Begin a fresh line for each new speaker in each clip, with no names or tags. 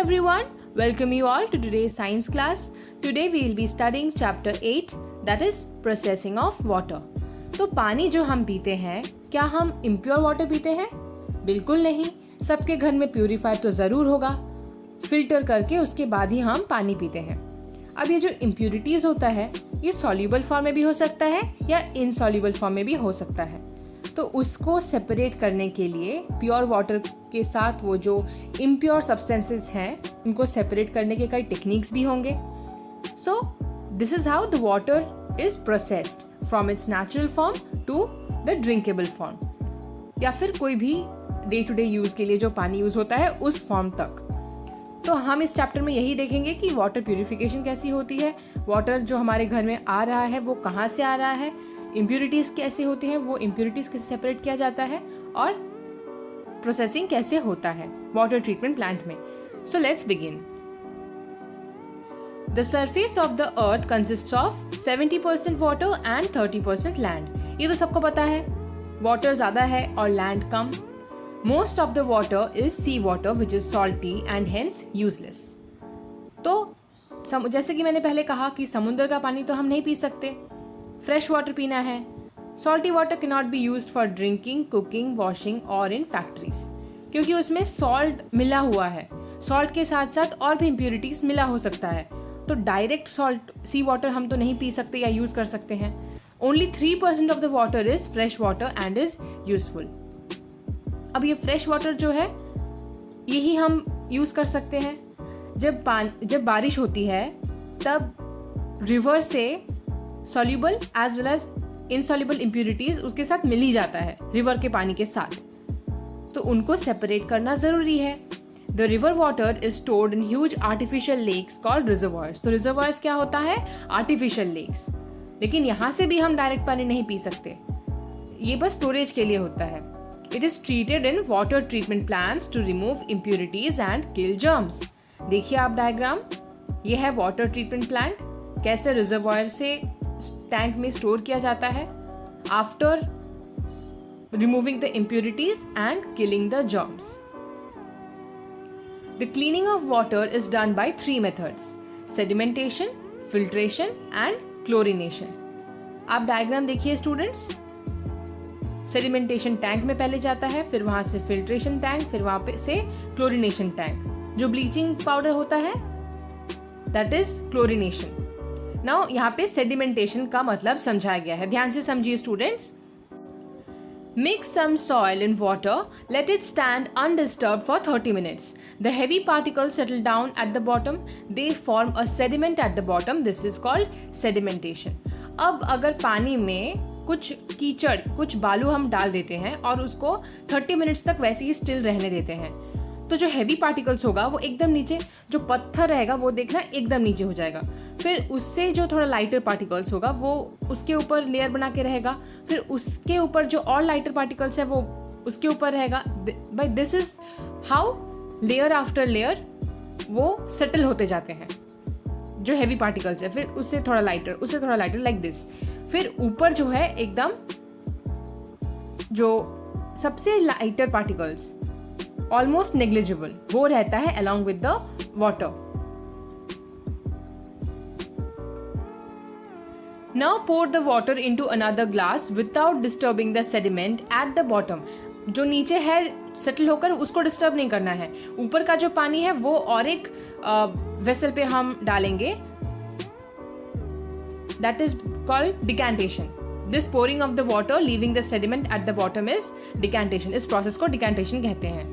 everyone, welcome you all to today's science class. Today we will be studying chapter 8, that is processing of water. तो पानी जो हम पीते हैं, क्या हम impure water पीते हैं? बिल्कुल नहीं. सबके घर में प्यूरीफायर तो ज़रूर होगा. फिल्टर करके उसके बाद ही हम पानी पीते हैं. अब ये जो इम्प्यूरिटीज़ होता है, ये सॉल्यूबल फॉर्म में भी हो सकता है या इनसॉल्यूबल फॉर्म में भी हो सकता है. तो उसको सेपरेट करने के लिए प्योर वाटर के साथ वो जो इम्प्योर सब्सटेंसेस हैं उनको सेपरेट करने के कई टेक्निक्स भी होंगे. So this is how the water is processed from its natural form to the drinkable form, या फिर कोई भी डे टू डे यूज़ के लिए जो पानी यूज़ होता है उस फॉर्म तक. तो हम इस चैप्टर में यही देखेंगे कि वाटर प्यूरिफिकेशन कैसी होती है, वाटर जो हमारे घर में आ रहा है वो कहाँ से आ रहा है, इम्प्यूरिटीज़ कैसे होती हैं, वो इम्प्यूरिटीज़ कैसे सेपरेट किया जाता है, और प्रोसेसिंग कैसे होता है वाटर ट्रीटमेंट प्लांट में. So let's begin. The surface of the earth consists of 70% water and 30% land. ये तो सबको पता है, वाटर ज़्यादा है और land come. Most of the water is sea water which is salty and hence useless. तो जैसे कि मैंने पहले कहा कि समुद्र का पानी तो हम नहीं पी सकते, फ्रेश वाटर पीना है. Salty water cannot be used for drinking, cooking, washing or in factories, क्योंकि उसमें सॉल्ट मिला हुआ है. सॉल्ट के साथ साथ और भी इम्प्यूरिटीज मिला हो सकता है. तो डायरेक्ट सॉल्ट सी वाटर हम तो नहीं पी सकते या यूज़ कर सकते हैं. Only 3% of the water is fresh water and is useful. अब ये फ्रेश वाटर जो है यही हम यूज़ कर सकते हैं. जब बारिश होती है तब रिवर से soluble as well as insoluble impurities उसके साथ मिल ही जाता है रिवर के पानी के साथ. तो उनको सेपरेट करना ज़रूरी है. The river water is stored in huge artificial lakes called reservoirs. तो रिजर्वायर्स क्या होता है? Artificial lakes. लेकिन यहाँ से भी हम डायरेक्ट पानी नहीं पी सकते, ये बस स्टोरेज के लिए होता है. It is treated in water treatment plants to remove impurities and kill germs. देखिए आप डायग्राम, ये है वाटर ट्रीटमेंट प्लांट, कैसे रिजर्वायर से टैंक में स्टोर किया जाता है after removing the impurities and killing the germs. The cleaning of water is done by 3 methods: sedimentation, filtration and chlorination. आप डायग्राम देखिए स्टूडेंट्स. सेडिमेंटेशन टैंक में पहले जाता है, फिर वहाँ से फिल्ट्रेशन टैंक, फिर वहाँ पे से क्लोरिनेशन टैंक. जो ब्लीचिंग पाउडर होता है दैट इज क्लोरिनेशन. नाउ यहाँ पे सेडिमेंटेशन का मतलब समझाया गया है, ध्यान से समझिए students. Mix some soil in water, let it stand undisturbed for 30 minutes. The heavy particles settle down at the bottom. They form a sediment at the bottom. This is called sedimentation. अब अगर पानी में कुछ कीचड़, कुछ बालू हम डाल देते हैं और उसको 30 मिनट्स तक वैसे ही स्टिल रहने देते हैं, तो जो हैवी पार्टिकल्स होगा वो एकदम नीचे, जो पत्थर रहेगा वो देखना एकदम नीचे हो जाएगा. फिर उससे जो थोड़ा लाइटर पार्टिकल्स होगा वो उसके ऊपर लेयर बना के रहेगा, फिर उसके ऊपर जो और लाइटर पार्टिकल्स है वो उसके ऊपर रहेगा. By this is how layer after layer वो सेटल होते जाते हैं जो हैवी पार्टिकल्स है. फिर उससे थोड़ा लाइटर, उससे थोड़ा लाइटर, लाइक दिस. फिर ऊपर जो है एकदम जो सबसे लाइटर पार्टिकल्स ऑलमोस्ट नेग्लिजिबल वो रहता है along with the water. Now pour the water into another glass without disturbing the sediment at the bottom. जो नीचे है सेटल होकर उसको डिस्टर्ब नहीं करना है. ऊपर का जो पानी है वो और एक वेसल पे हम डालेंगे, that is called decantation. This pouring of the water leaving the sediment at the bottom is decantation. इस process को decantation कहते हैं.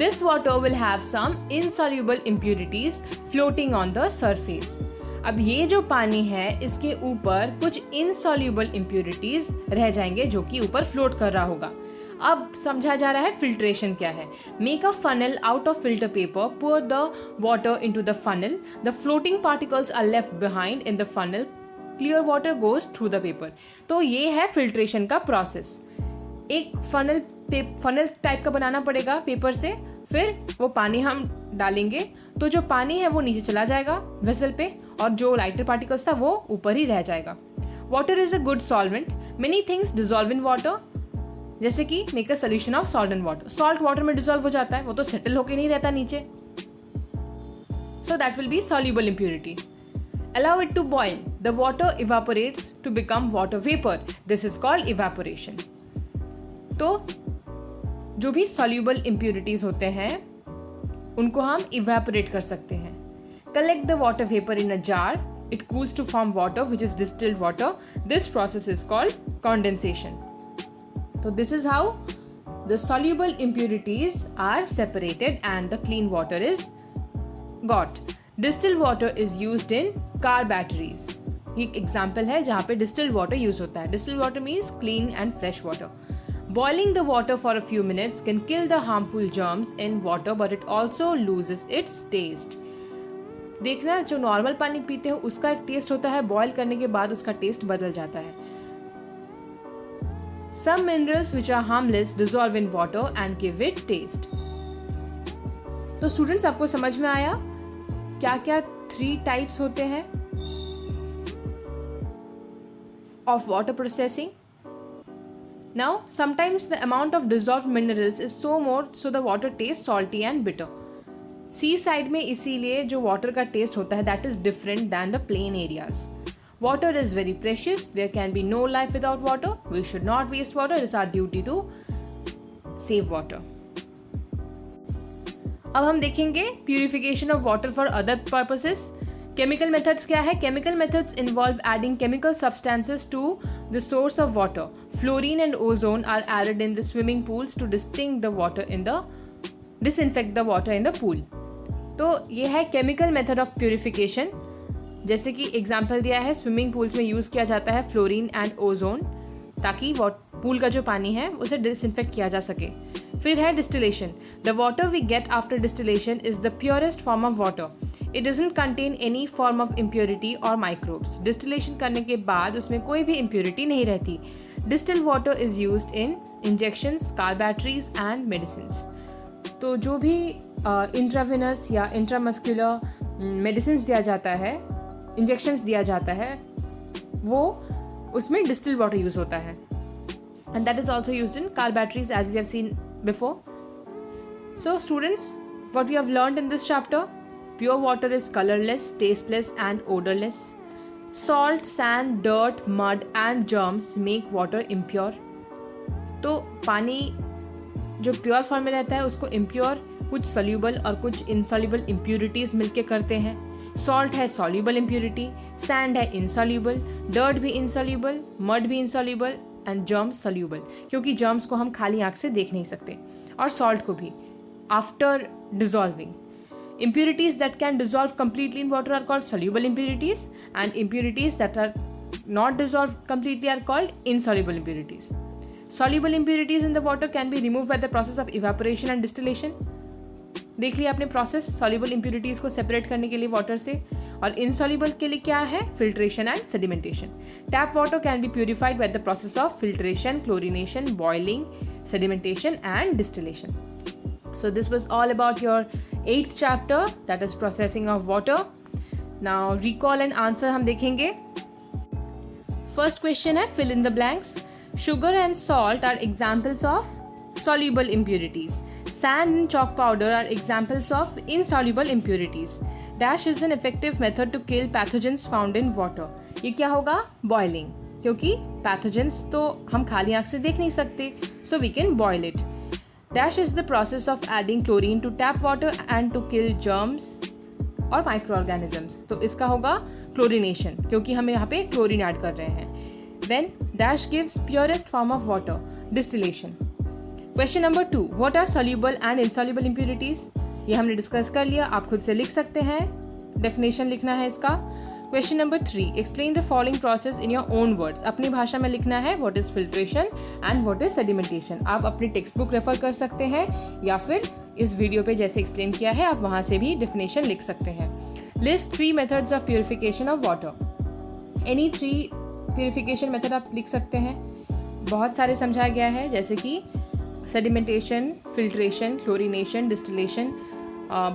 This water will have some insoluble impurities floating on the surface. अब ये जो पानी है इसके ऊपर कुछ insoluble impurities रह जाएंगे जो कि ऊपर float कर रहा होगा. अब समझा जा रहा है फिल्ट्रेशन क्या है. Make a funnel out of filter paper, pour the water into the funnel, the floating particles are left behind in the funnel, clear water goes through the paper. तो ये है फिल्ट्रेशन का प्रोसेस. एक funnel type का बनाना पड़ेगा paper से, फिर वो पानी हम डालेंगे तो जो पानी है वो नीचे चला जाएगा वेसल पे और जो लाइटर पार्टिकल्स था वो ऊपर ही रह जाएगा. Water is a good solvent. Many things dissolve in water, जैसे कि make a solution of salt and water. Salt water में डिजॉल्व हो जाता है, वो तो सेटल होके नहीं रहता नीचे. So that will be soluble impurity. Allow it to boil. The water evaporates to become water vapor. This is called evaporation. तो जो भी soluble impurities होते हैं उनको हम evaporate कर सकते हैं. Collect the water vapor in a jar. It cools to form water, which is distilled water. This process is called condensation. So this is how the soluble impurities are separated and the clean water is got. Distilled water is used in car batteries. ये एक example है जहाँ पे distilled water use होता है. Distilled water means clean and fresh water. Boiling the water for a few minutes can kill the harmful germs in water, but it also loses its taste. देखना, जो normal पानी पीते हो उसका एक test होता है, बॉयल करने के बाद उसका टेस्ट बदल जाता है. Some minerals which are harmless dissolve in water and give it taste. तो स्टूडेंट्स, आपको समझ में आया क्या क्या 3 टाइप्स होते हैं of water processing? Now, sometimes the amount of dissolved minerals is so more so the water tastes salty and bitter. Sea side में इसीलिए जो वाटर का टेस्ट होता है that is different than the plain areas. Water is very precious. There can be no life without water. We should not waste water. It is our duty to save water. अब हम देखेंगे purification of water for other purposes. Chemical methods क्या है? Chemical methods involve adding chemical substances to the source of water. Fluorine and ozone are added in the swimming pools to disinfect the water in the pool. तो ये है chemical method of purification. जैसे कि example दिया है, swimming pools में use किया जाता है फ्लोरीन एंड ओजोन ताकि पूल का जो पानी है उसे डिसइंफेक्ट किया जा सके. फिर है distillation. The water we get after distillation is the purest form of water. It doesn't contain any form of impurity और माइक्रोब्स. डिस्टिलेशन करने के बाद उसमें कोई भी इम्प्योरिटी नहीं रहती. Distilled water is used in injections, car batteries and medicines. तो जो भी इंट्रावेनस या इंट्रामस्कुलर मेडिसिन्स दिया जाता है, इंजेक्शंस दिया जाता है, वो उसमें डिस्टिल्ड वाटर यूज होता है. And that is also used in car batteries as we have seen before. So students, what we have learned in this chapter: pure water is colourless, tasteless and odourless. Salt, sand, dirt, mud and germs make water impure. तो पानी जो pure form में रहता है उसको impure कुछ soluble और कुछ इनसोल्यूबल इम्प्यूरिटीज मिलके करते हैं. सॉल्ट है सॉल्यूबल इम्प्यूरिटी, सैंड है इनसोल्यूबल, डर्ट भी इनसोल्यूबल, मड भी इनसोल्यूबल एंड जर्म्स सोल्यूबल, क्योंकि जर्म्स को हम खाली आंख से देख नहीं सकते, और सॉल्ट को भी after dissolving. Impurities that can dissolve completely in water are called soluble impurities, and impurities that are not dissolved completely are called insoluble impurities. Soluble impurities in the water can be removed by the process of evaporation and distillation. देख लिया आपने process soluble impurities को separate करने के लिए water से, और insoluble के लिए क्या है? Filtration and sedimentation. Tap water can be purified by the process of filtration, chlorination, boiling, sedimentation and distillation. So this was all about your 8th chapter, that is processing of water. Now recall and answer हम देखेंगे. First question है fill in the blanks. Sugar and salt are examples of soluble impurities. Sand and chalk powder are examples of insoluble impurities. Dash is an effective method to kill pathogens found in water. ये क्या होगा? Boiling. क्योंकि pathogens तो हम खाली आंख से देख नहीं सकते, so we can boil it. Dash is the process of adding chlorine to tap water and to kill germs और microorganisms. तो इसका होगा chlorination, क्योंकि हम यहाँ पे chlorine ऐड कर रहे हैं. Then dash gives purest form of water, distillation. Question number 2. What are soluble and insoluble impurities? ये हमने डिस्कस कर लिया, आप खुद से लिख सकते हैं. Definition लिखना है इसका. Question number 3. Explain the following process in your own words. अपनी भाषा में लिखना है what is filtration and what is sedimentation. आप अपनी टेक्स्ट बुक रेफर कर सकते हैं या फिर इस वीडियो पे जैसे एक्सप्लेन किया है आप वहाँ से भी डेफिनेशन लिख सकते हैं. List 3 methods of purification of water. Any 3 purification method आप लिख सकते हैं. बहुत सारे समझाया गया है, जैसे कि sedimentation, filtration, chlorination, distillation,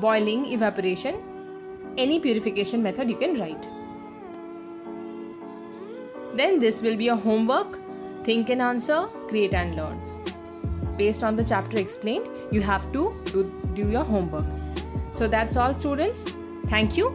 boiling, evaporation. Any purification method you can write. Then this will be a homework. Think and answer, create and learn. Based on the chapter explained, you have to do your homework. So that's all, students. Thank you.